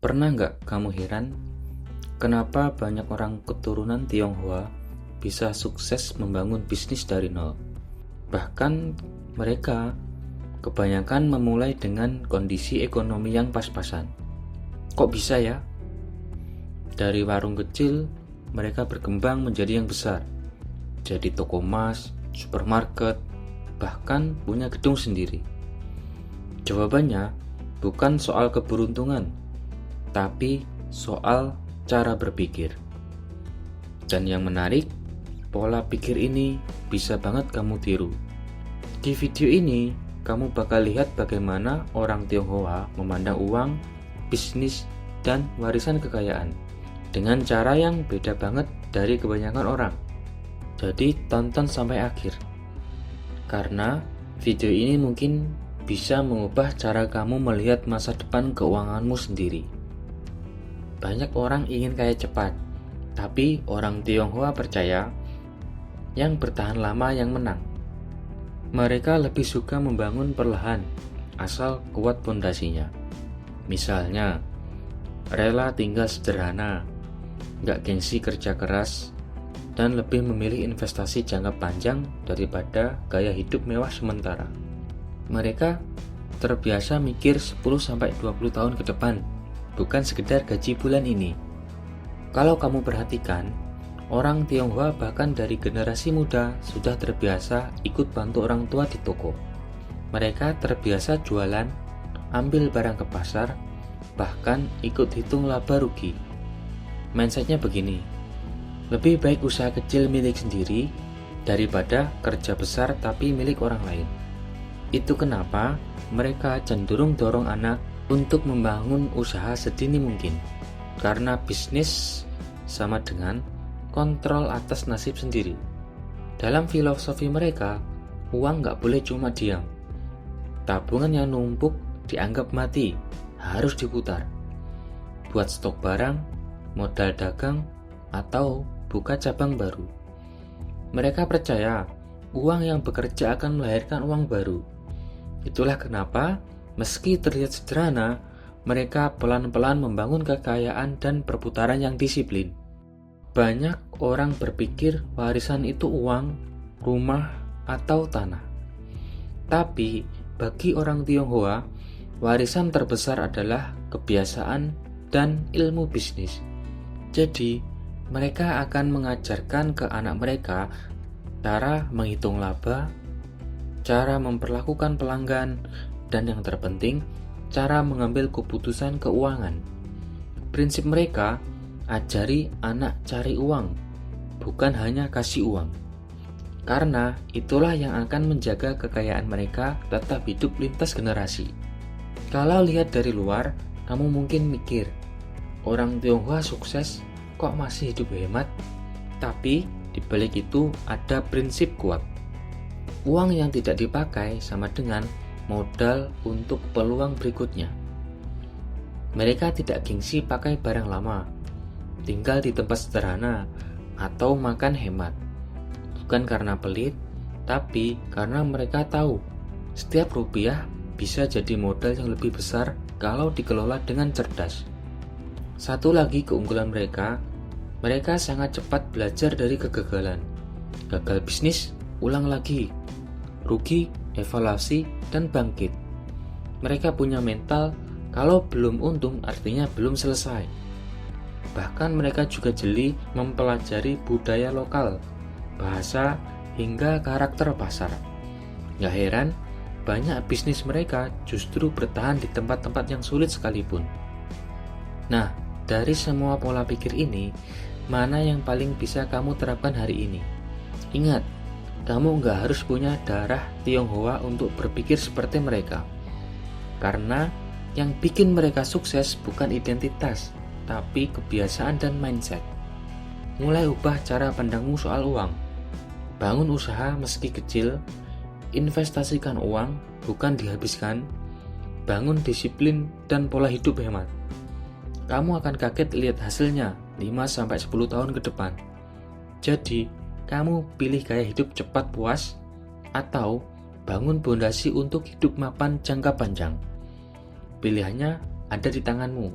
Pernah nggak kamu heran kenapa banyak orang keturunan Tionghoa bisa sukses membangun bisnis dari nol? Bahkan mereka kebanyakan memulai dengan kondisi ekonomi yang pas-pasan. Kok bisa ya? Dari warung kecil, mereka berkembang menjadi yang besar. Jadi toko emas, supermarket, bahkan punya gedung sendiri. Jawabannya bukan soal keberuntungan, tapi soal cara berpikir. Dan yang menarik, pola pikir ini bisa banget kamu tiru. Di video ini, kamu bakal lihat bagaimana orang Tionghoa memandang uang, bisnis, dan warisan kekayaan dengan cara yang beda banget dari kebanyakan orang. Jadi tonton sampai akhir, karena video ini mungkin bisa mengubah cara kamu melihat masa depan keuanganmu sendiri. Banyak orang ingin kaya cepat, tapi orang Tionghoa percaya yang bertahan lama yang menang. Mereka lebih suka membangun perlahan, asal kuat pondasinya. Misalnya, rela tinggal sederhana, gak gengsi kerja keras, dan lebih memilih investasi jangka panjang daripada gaya hidup mewah sementara. Mereka terbiasa mikir 10-20 tahun ke depan, bukan sekedar gaji bulan ini. Kalau kamu perhatikan, orang Tionghoa bahkan dari generasi muda sudah terbiasa ikut bantu orang tua di toko. Mereka terbiasa jualan, ambil barang ke pasar, bahkan ikut hitung laba rugi. Mindsetnya begini, lebih baik usaha kecil milik sendiri daripada kerja besar tapi milik orang lain. Itu kenapa mereka cenderung dorong anak untuk membangun usaha sedini mungkin, karena bisnis sama dengan kontrol atas nasib sendiri. Dalam filosofi mereka, uang gak boleh cuma diam. Tabungan yang numpuk dianggap mati, harus diputar. Buat stok barang, modal dagang, atau buka cabang baru. Mereka percaya uang yang bekerja akan melahirkan uang baru. Itulah kenapa meski terlihat sederhana, mereka pelan-pelan membangun kekayaan dan perputaran yang disiplin. Banyak orang berpikir warisan itu uang, rumah, atau tanah. Tapi bagi orang Tionghoa, warisan terbesar adalah kebiasaan dan ilmu bisnis. Jadi, mereka akan mengajarkan ke anak mereka cara menghitung laba, cara memperlakukan pelanggan, dan yang terpenting, cara mengambil keputusan keuangan. Prinsip mereka, ajari anak cari uang, bukan hanya kasih uang. Karena itulah yang akan menjaga kekayaan mereka tetap hidup lintas generasi. Kalau lihat dari luar, kamu mungkin mikir, orang Tionghoa sukses kok masih hidup hemat? Tapi di balik itu ada prinsip kuat. Uang yang tidak dipakai sama dengan modal untuk peluang berikutnya. Mereka tidak gengsi pakai barang lama, tinggal di tempat sederhana, atau makan hemat. Bukan karena pelit, tapi karena mereka tahu setiap rupiah bisa jadi modal yang lebih besar kalau dikelola dengan cerdas. Satu lagi keunggulan mereka sangat cepat belajar dari kegagalan. Gagal bisnis, ulang lagi. Rugi, evaluasi, dan bangkit. Mereka punya mental, kalau belum untung artinya belum selesai. Bahkan mereka juga jeli mempelajari budaya lokal, bahasa, hingga karakter pasar. Gak heran, banyak bisnis mereka justru bertahan di tempat-tempat yang sulit sekalipun. Nah, dari semua pola pikir ini, mana yang paling bisa kamu terapkan hari ini? Ingat, kamu nggak harus punya darah Tionghoa untuk berpikir seperti mereka. Karena yang bikin mereka sukses bukan identitas, tapi kebiasaan dan mindset. Mulai ubah cara pandangmu soal uang. Bangun usaha meski kecil, investasikan uang, bukan dihabiskan. Bangun disiplin dan pola hidup hemat. Kamu akan kaget lihat hasilnya 5-10 tahun ke depan. Jadi, kamu pilih gaya hidup cepat puas atau bangun pondasi untuk hidup mapan jangka panjang. Pilihannya ada di tanganmu.